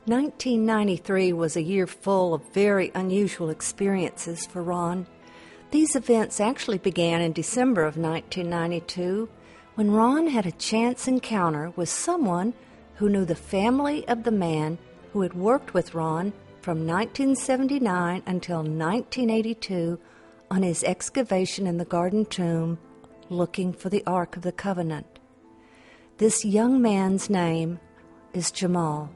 1993 was a year full of very unusual experiences for Ron. These events actually began in December of 1992 when Ron had a chance encounter with someone who knew the family of the man who had worked with Ron from 1979 until 1982 on his excavation in the Garden Tomb looking for the Ark of the Covenant. This young man's name is Jamal.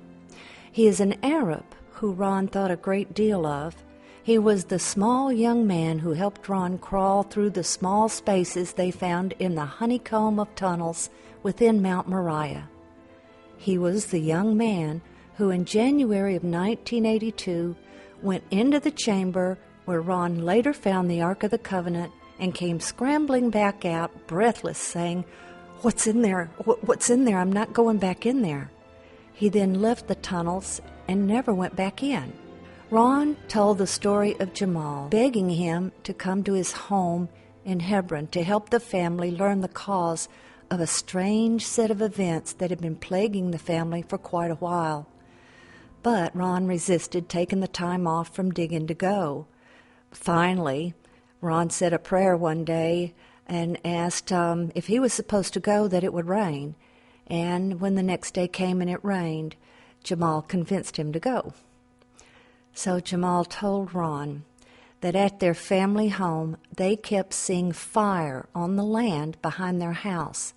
He is an Arab who Ron thought a great deal of. He was the small young man who helped Ron crawl through the small spaces they found in the honeycomb of tunnels within Mount Moriah. He was the young man who in January of 1982 went into the chamber where Ron later found the Ark of the Covenant and came scrambling back out, breathless, saying, "What's in there? What's in there? I'm not going back in there." He then left the tunnels and never went back in. Ron told the story of Jamal, begging him to come to his home in Hebron to help the family learn the cause of a strange set of events that had been plaguing the family for quite a while. But Ron resisted taking the time off from digging to go. Finally, Ron said a prayer one day and asked if he was supposed to go that it would rain. And when the next day came and it rained, Jamal convinced him to go. So Jamal told Ron that at their family home they kept seeing fire on the land behind their house.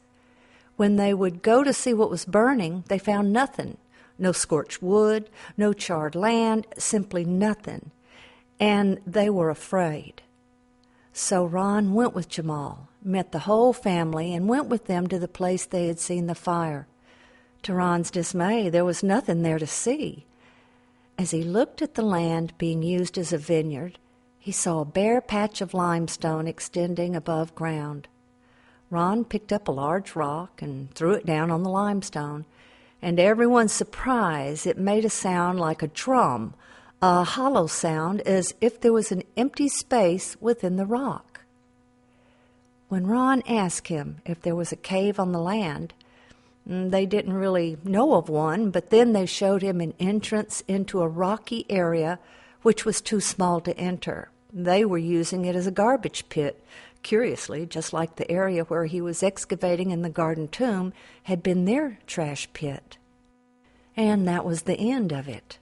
When they would go to see what was burning, they found nothing. No scorched wood, no charred land, simply nothing. And they were afraid. So Ron went with Jamal, met the whole family, and went with them to the place they had seen the fire. To Ron's dismay, there was nothing there to see. As he looked at the land being used as a vineyard, he saw a bare patch of limestone extending above ground. Ron picked up a large rock and threw it down on the limestone, and to everyone's surprise, it made a sound like a drum, a hollow sound as if there was an empty space within the rock. When Ron asked him if there was a cave on the land, they didn't really know of one, but then they showed him an entrance into a rocky area which was too small to enter. They were using it as a garbage pit. Curiously, just like the area where he was excavating in the Garden Tomb had been their trash pit. And that was the end of it.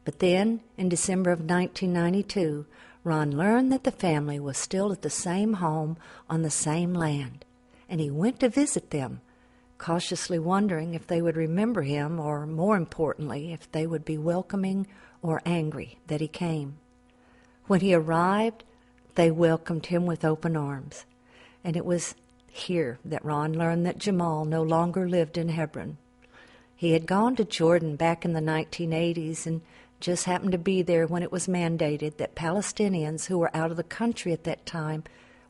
But then, in December of 1992, Ron learned that the family was still at the same home on the same land, and he went to visit them, cautiously wondering if they would remember him, or more importantly, if they would be welcoming or angry that he came. When he arrived, they welcomed him with open arms, and it was here that Ron learned that Jamal no longer lived in Hebron. He had gone to Jordan back in the 1980s and just happened to be there when it was mandated that Palestinians who were out of the country at that time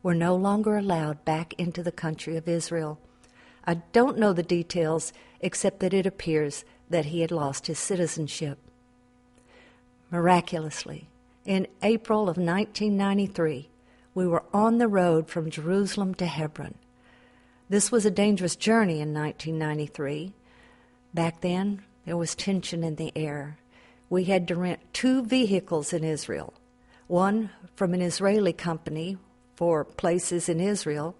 were no longer allowed back into the country of Israel. I don't know the details, except that it appears that he had lost his citizenship. Miraculously, in April of 1993, we were on the road from Jerusalem to Hebron. This was a dangerous journey in 1993. Back then, there was tension in the air. We had to rent 2 vehicles in Israel, one from an Israeli company for places in Israel,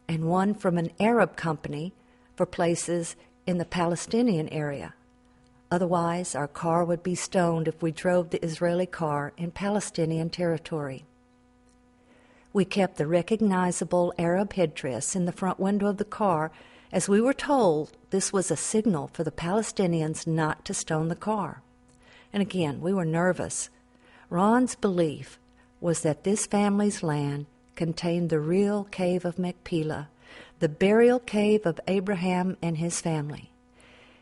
and one from an Arab company for places in the Palestinian area. Otherwise, our car would be stoned if we drove the Israeli car in Palestinian territory. We kept the recognizable Arab headdress in the front window of the car, as we were told this was a signal for the Palestinians not to stone the car. And again, we were nervous. Ron's belief was that this family's land contained the real cave of Machpelah, the burial cave of Abraham and his family.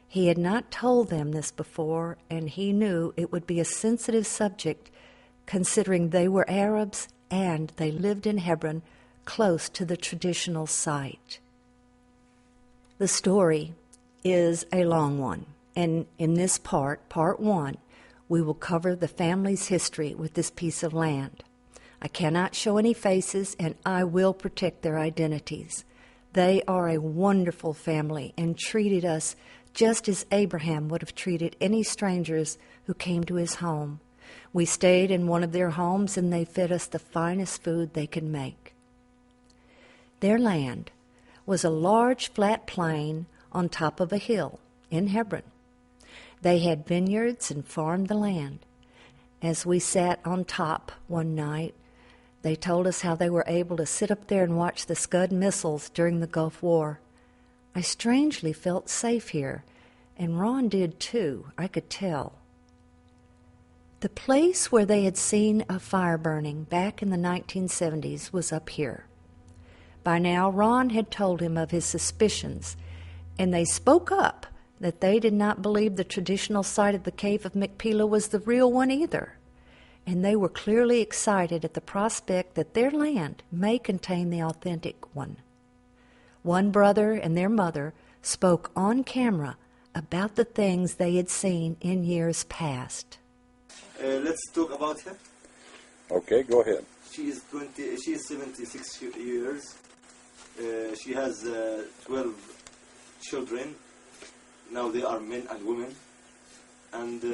He had not told them this before, and he knew it would be a sensitive subject, considering they were Arabs and they lived in Hebron, close to the traditional site. The story is a long one, and in this part 1, we will cover the family's history with this piece of land. I cannot show any faces, and I will protect their identities. They are a wonderful family and treated us just as Abraham would have treated any strangers who came to his home. We stayed in one of their homes, and they fed us the finest food they could make. Their land was a large flat plain on top of a hill in Hebron. They had vineyards and farmed the land. As we sat on top one night, they told us how they were able to sit up there and watch the Scud missiles during the Gulf War. I strangely felt safe here, and Ron did too, I could tell. The place where they had seen a fire burning back in the 1970s was up here. By now, Ron had told him of his suspicions, and they spoke up that they did not believe the traditional site of the Cave of Machpelah was the real one either, and they were clearly excited at the prospect that their land may contain the authentic one. One brother and their mother spoke on camera about the things they had seen in years past. Let's talk about her. Okay, go ahead. She is 76 years. She has 12 children. Now they are men and women. And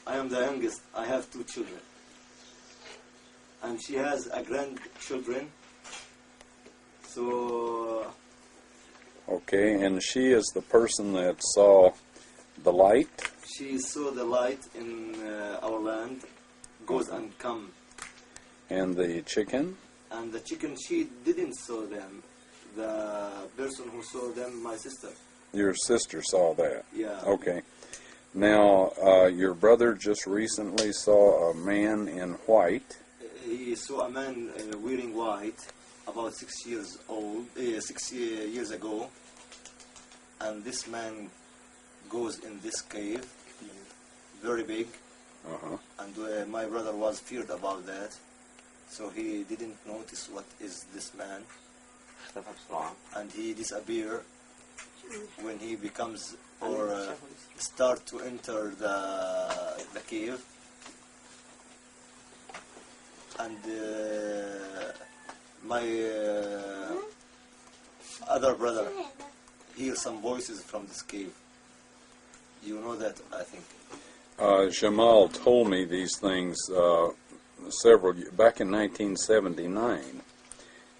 I am the youngest. I have 2 children. And she has a grandchildren. So... Okay, and she is the person that saw the light? She saw the light in our land, goes and come. And the chicken? And the chicken, she didn't saw them. The person who saw them, my sister. Your sister saw that? Yeah. Okay. Now, your brother just recently saw a man in white. He saw a man wearing white about 6 years old, 6 years ago. And this man goes in this cave, very big. Uh-huh. And my brother was feared about that. So he didn't notice what is this man. And he disappeared when he becomes or start to enter the cave. And my other brother hears some voices from this cave. You know that, I think. Jamal told me these things back in 1979,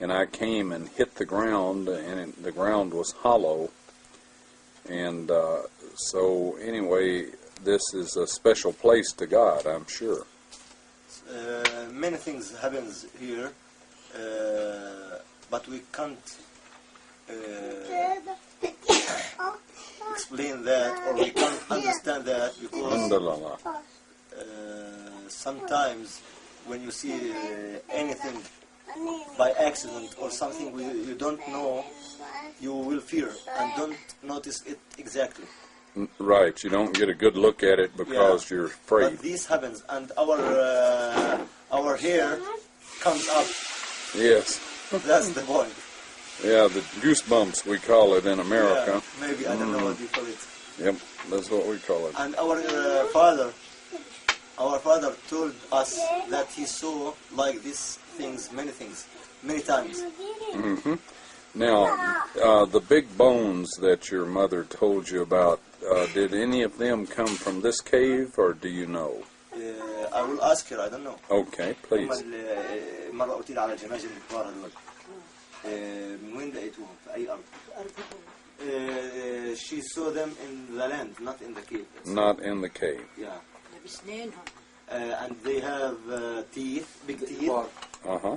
and I came and hit the ground, and the ground was hollow. And so anyway, this is a special place to God, I'm sure. Many things happens here, but we can't explain that, or we can't understand that, because sometimes when you see anything by accident or something you don't know, you will fear and don't notice it exactly. Right, you don't get a good look at it because you're afraid. But this happens, and our hair comes up. Yes. That's the point. Yeah, the goosebumps we call it in America. Yeah, maybe, I don't know what you call it. Yep, that's what we call it. And our father told us that he saw like these things, many times. Mm-hmm. Now, the big bones that your mother told you about, did any of them come from this cave, or do you know? I will ask her, I don't know. Okay, please. She saw them in the land, not in the cave. Not in the cave. Yeah. And they have teeth, big teeth. Uh-huh.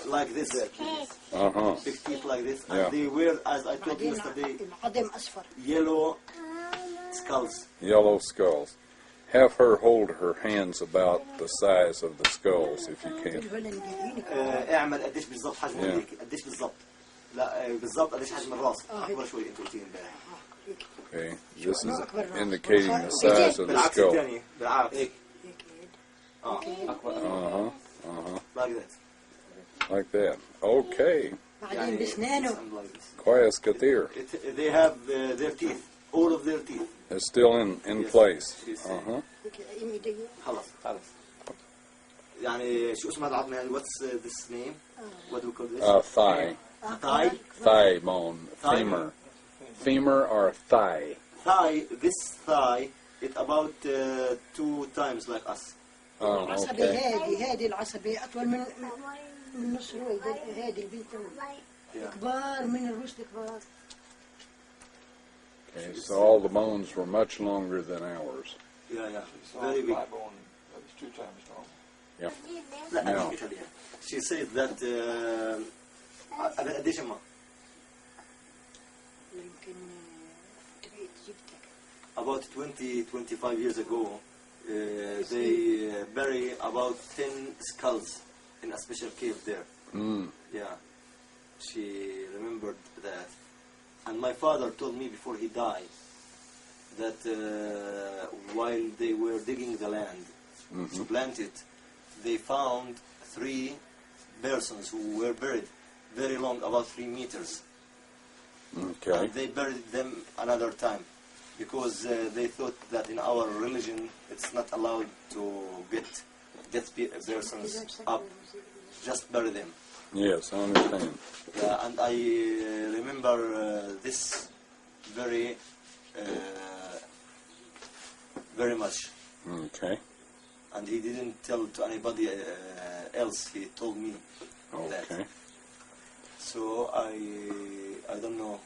Like this. Uh-huh. Big teeth like this. Yeah. And they wear, as I told you yesterday, yellow skulls. Yellow skulls. Have her hold her hands about the size of the skulls, if you can. اعمل قديش بالضبط حجم هيك قديش بالضبط لا بالضبط قديش حجم الراس اكبر شوي انت قلتي امبارح. Okay, this is indicating the size of the بالعكس skull. الثاني بالعكس هيك اكبر. Uh-huh. Like that. Like that. Okay. بعدين بسنانه. كويس كثير. They have their teeth, all of their teeth. It's still in place. Uh-huh. خلاص. يعني شو اسمها العظمة يعني what's this name? What do we call this? Thigh. Thigh. Thigh bone. Thigh. Femur. Femur or thigh. Thigh. This thigh, it's about 2 times like us. Oh, العصبي okay. هادي العصبي أطول من نص الوي هادي البنت كبار من الرشد كبار. Okay, so all the bones were much longer than ours. Yeah. Very big. Bone that was 2 times long. Yeah. لا No. Italy. She said that قديش ما يمكن تبي جبتك. about 25 years ago they bury about 10 skulls in a special cave there. Mm. Yeah, she remembered that. And my father told me before he died that while they were digging the land to plant it, they found 3 persons who were buried very long, about 3 meters. Okay. And they buried them another time because they thought that in our religion it's not allowed to get persons up, just bury them. Yes, I understand. Yeah, and I remember this very much. Okay. And he didn't tell to anybody else. He told me that. Okay. So I don't know.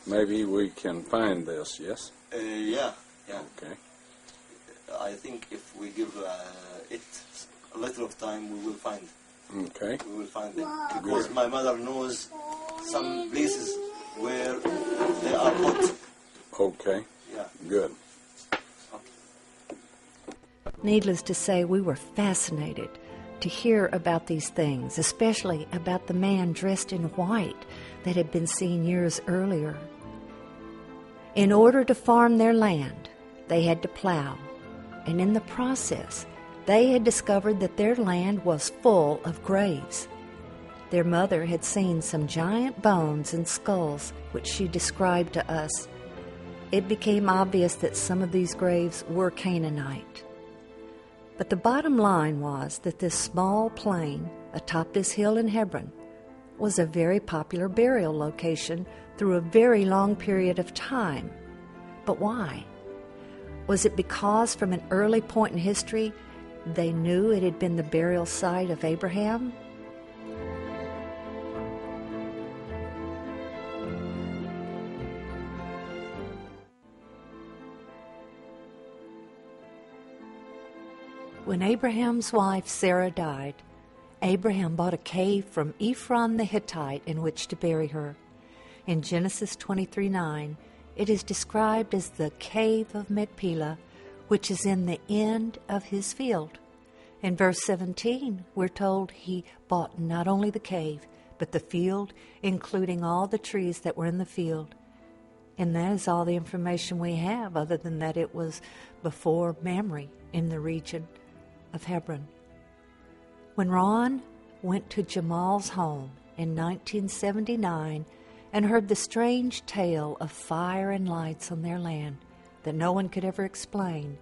Maybe we can find this, yes? Yeah. Okay. I think if we give it a little of time, we will find. Okay. We will find them because my mother knows some places where they are hot. Okay. Yeah. Good. Needless to say, we were fascinated to hear about these things, especially about the man dressed in white that had been seen years earlier. In order to farm their land, they had to plow, and in the process, they had discovered that their land was full of graves. Their mother had seen some giant bones and skulls, which she described to us. It became obvious that some of these graves were Canaanite. But the bottom line was that this small plain atop this hill in Hebron was a very popular burial location through a very long period of time. But why? Was it because from an early point in history they knew it had been the burial site of Abraham? When Abraham's wife Sarah died, Abraham bought a cave from Ephron the Hittite in which to bury her. In Genesis 23:9, it is described as the cave of Machpelah, which is in the end of his field. In verse 17, we're told he bought not only the cave, but the field, including all the trees that were in the field. And that is all the information we have, other than that it was before Mamre in the region of Hebron. When Ron went to Jamal's home in 1979 and heard the strange tale of fire and lights on their land that no one could ever explain,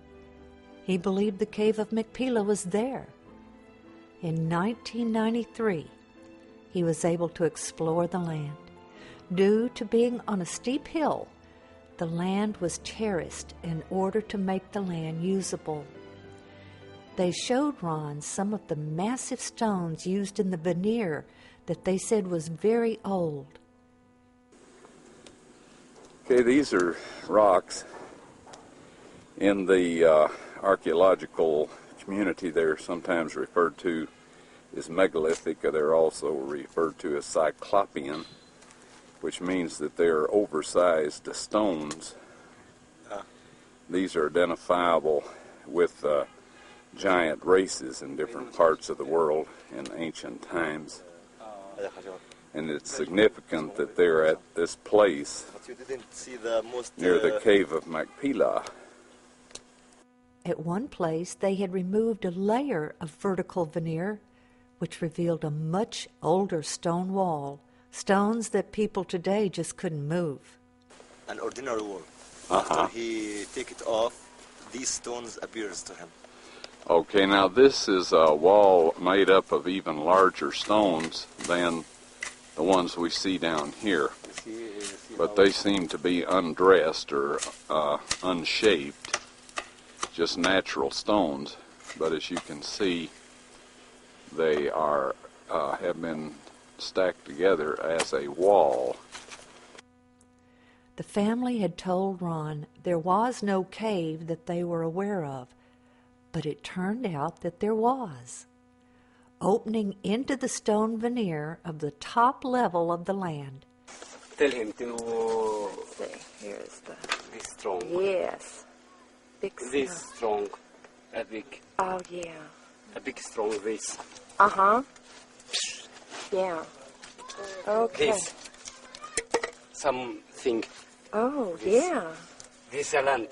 he believed the cave of Machpelah was there. In 1993, he was able to explore the land. Due to being on a steep hill, the land was terraced in order to make the land usable. They showed Ron some of the massive stones used in the veneer that they said was very old. Okay, these are rocks. In the archaeological community, they're sometimes referred to as megalithic, or they're also referred to as cyclopean, which means that they're oversized stones. These are identifiable with giant races in different parts of the world in ancient times. And it's significant that they're at this place But you didn't see the most near the cave of Machpelah. At one place, they had removed a layer of vertical veneer, which revealed a much older stone wall, stones that people today just couldn't move. an ordinary wall. After he take it off, these stones appears to him. Okay, now this is a wall made up of even larger stones than the ones we see down here. But they seem to be undressed or unshaped, just natural stones. But as you can see, they are have been stacked together as a wall. The family had told Ron there was no cave that they were aware of, but it turned out that there was, opening into the stone veneer of the top level of the land. Tell him to Here's the... be strong. Yes. Big This strong. A big. Oh, yeah. A big strong this. Uh-huh. Yeah. Okay. This. Something. Oh, This. yeah. This a land.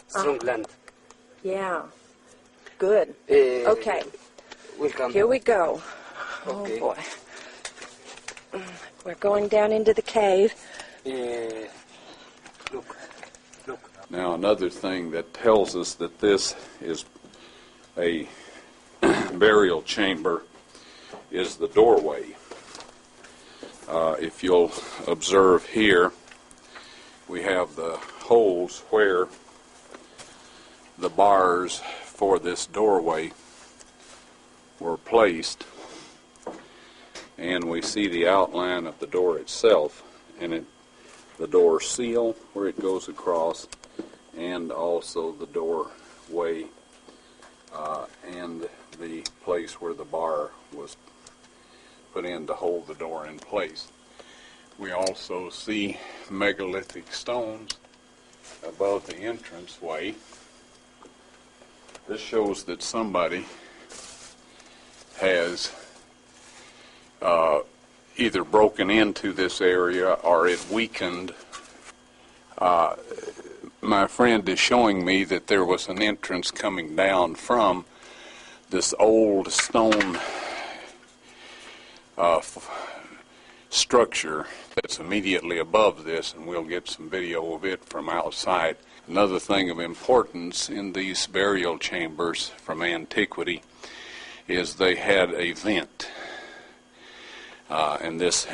Strong land. Yeah. Good. Okay. Welcome. Here we go. Okay. Oh, boy. We're going down into the cave. Look. Now, another thing that tells us that this is a burial chamber is the doorway. If you'll observe here, we have the holes where the bars for this doorway were placed, and we see the outline of the door itself, and the door seal where it goes across, and also the doorway and the place where the bar was put in to hold the door in place. We also see megalithic stones above the entranceway. This shows that somebody has either broken into this area or it weakened. My friend is showing me that there was an entrance coming down from this old stone structure that's immediately above this, and we'll get some video of it from outside. Another thing of importance in these burial chambers from antiquity is they had a vent, and this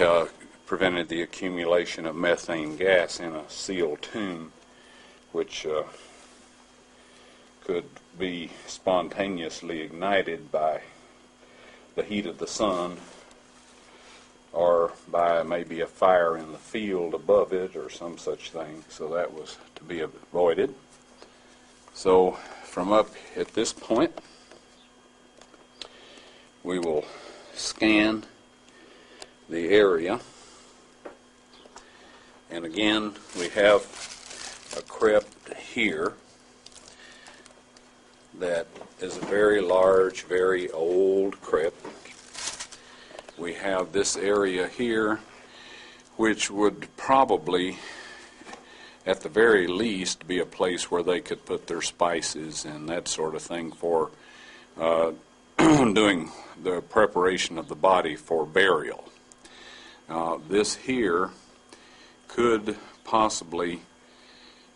prevented the accumulation of methane gas in a sealed tomb, which could be spontaneously ignited by the heat of the sun or by maybe a fire in the field above it or some such thing. So that was to be avoided. So from up at this point, we will scan the area. And again, we have a crypt here that is a very large, very old crypt. We have this area here, which would probably, at the very least, be a place where they could put their spices and that sort of thing for doing the preparation of the body for burial. This here could possibly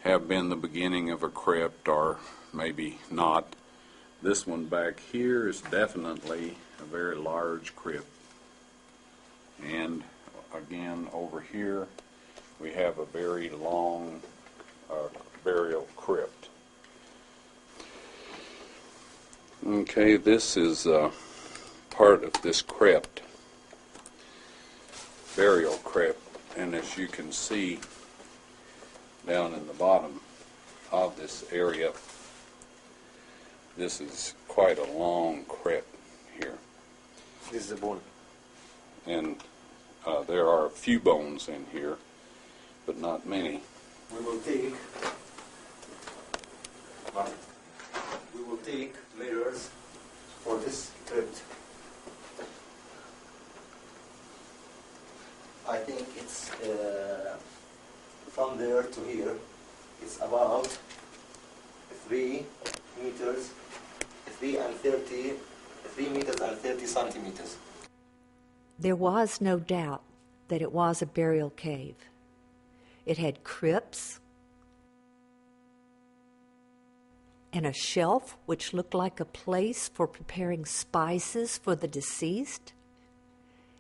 have been the beginning of a crypt, or maybe not. This one back here is definitely a very large crypt. And again, over here, we have a very long burial crypt. Okay, this is part of this crypt, burial crypt, and as you can see down in the bottom of this area, this is quite a long crypt here. This is the bone. And there are a few bones in here, but not many. We will take mirrors for this crypt. I think it's from there to here. It's about 3 meters, 3 meters and 30 centimeters. There was no doubt that it was a burial cave. It had crypts and a shelf which looked like a place for preparing spices for the deceased.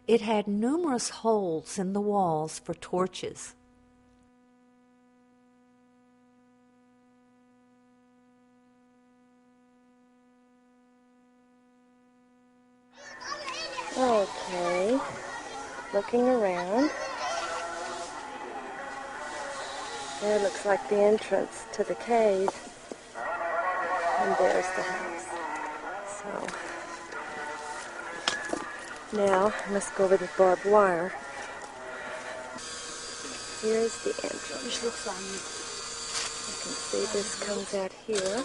It had numerous holes in the walls for torches. Okay, looking around. There looks like the entrance to the cave. And there's the house. So, now I must go over the barbed wire. Here's the entrance. You can see this comes out here.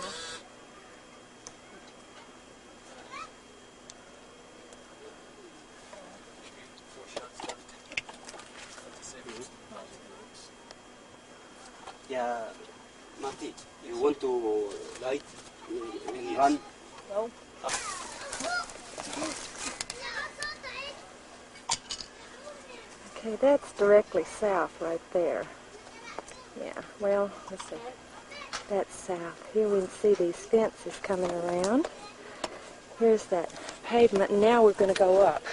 Yeah, Mati, you want to light and run? No. Okay, that's directly south right there. Yeah, well, let's see. That's south. Here we can see these fences coming around. Here's that pavement, and now we're going to go up.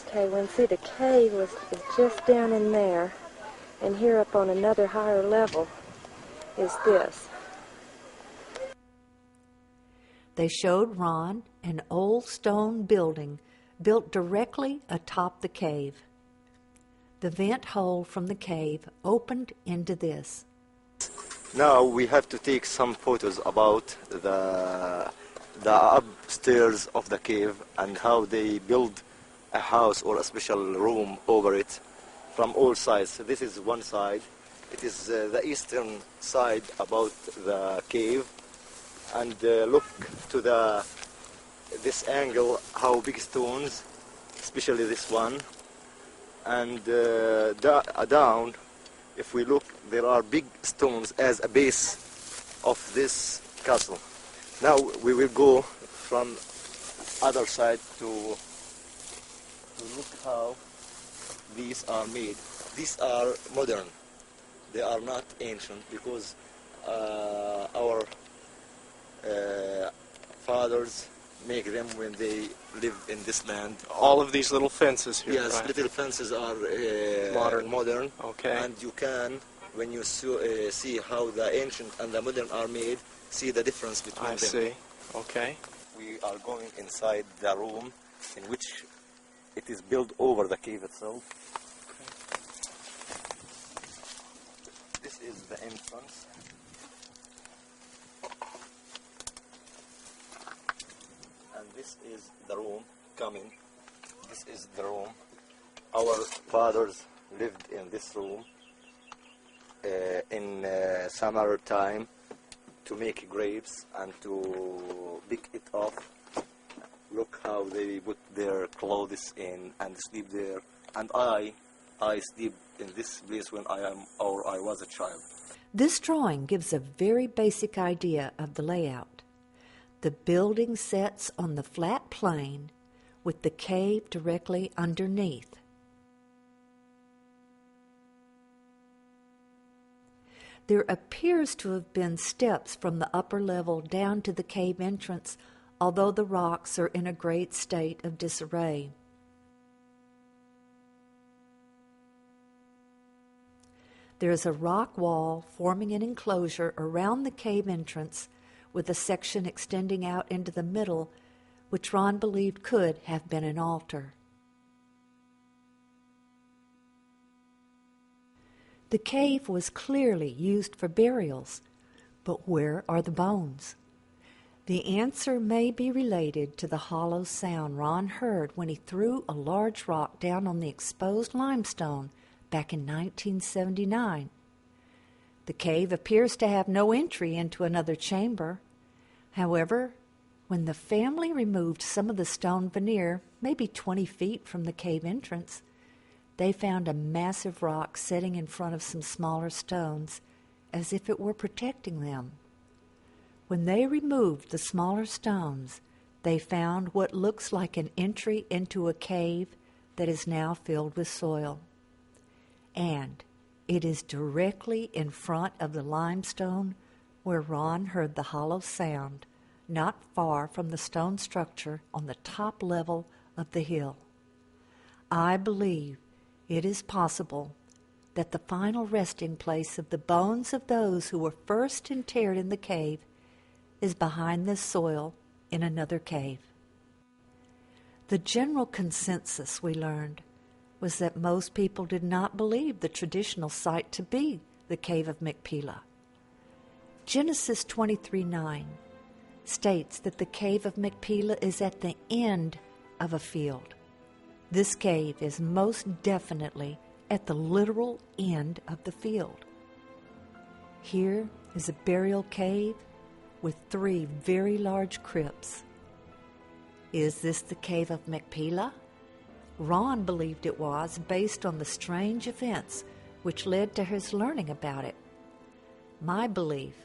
Okay, we can see the cave is just down in there, and here up on another higher level is this. They showed Ron an old stone building built directly atop the cave. The vent hole from the cave opened into this. Now we have to take some photos about the upstairs of the cave and how they build a house or a special room over it from all sides. So this is one side. It is the eastern side about the cave. And look to this angle, how big stones, especially this one. And down, if we look, there are big stones as a base of this castle. Now we will go from other side to look how these are made. These are modern. They are not ancient because our fathers make them when they live in this land. All of these little fences here. Yes, right? little fences are modern. Okay. And you can, when you see how the ancient and the modern are made, see the difference between them. I see. Okay. We are going inside the room in which it is built over the cave itself. Okay. This is the entrance. And this is the room coming. This is the room. Our fathers lived in this room in summer time to make grapes and to pick it off. Look how they put their clothes in and sleep there. And I sleep in this place when I was a child. This drawing gives a very basic idea of the layout. The building sits on the flat plain with the cave directly underneath. There appears to have been steps from the upper level down to the cave entrance, although the rocks are in a great state of disarray. There is a rock wall forming an enclosure around the cave entrance with a section extending out into the middle, which Ron believed could have been an altar. The cave was clearly used for burials, but where are the bones? The answer may be related to the hollow sound Ron heard when he threw a large rock down on the exposed limestone back in 1979. The cave appears to have no entry into another chamber. However, when the family removed some of the stone veneer, maybe 20 feet from the cave entrance, they found a massive rock sitting in front of some smaller stones, as if it were protecting them. When they removed the smaller stones, they found what looks like an entry into a cave that is now filled with soil. And it is directly in front of the limestone where Ron heard the hollow sound not far from the stone structure on the top level of the hill. I believe it is possible that the final resting place of the bones of those who were first interred in the cave is behind this soil in another cave. The general consensus, we learned, was that most people did not believe the traditional site to be the cave of Machpelah. Genesis 23:9 states that the cave of Machpelah is at the end of a field. This cave is most definitely at the literal end of the field. Here is a burial cave with 3 very large crypts. Is this the cave of Machpelah? Ron believed it was, based on the strange events which led to his learning about it. My belief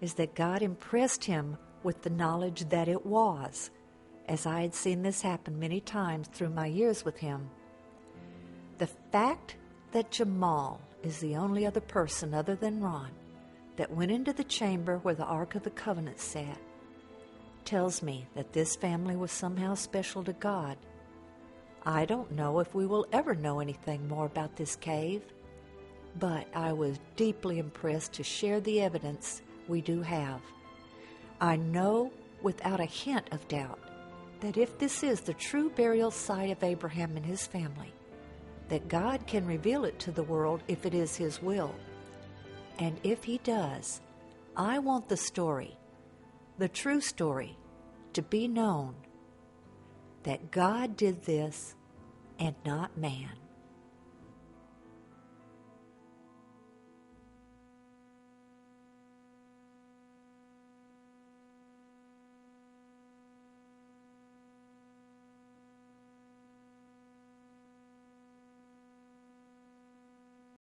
is that God impressed him with the knowledge that it was, as I had seen this happen many times through my years with him. The fact that Jamal is the only other person other than Ron that went into the chamber where the Ark of the Covenant sat tells me that this family was somehow special to God. I don't know if we will ever know anything more about this cave, but I was deeply impressed to share the evidence we do have. I know without a hint of doubt that if this is the true burial site of Abraham and his family, that God can reveal it to the world if it is His will. And if He does, I want the story, the true story, to be known, that God did this and not man.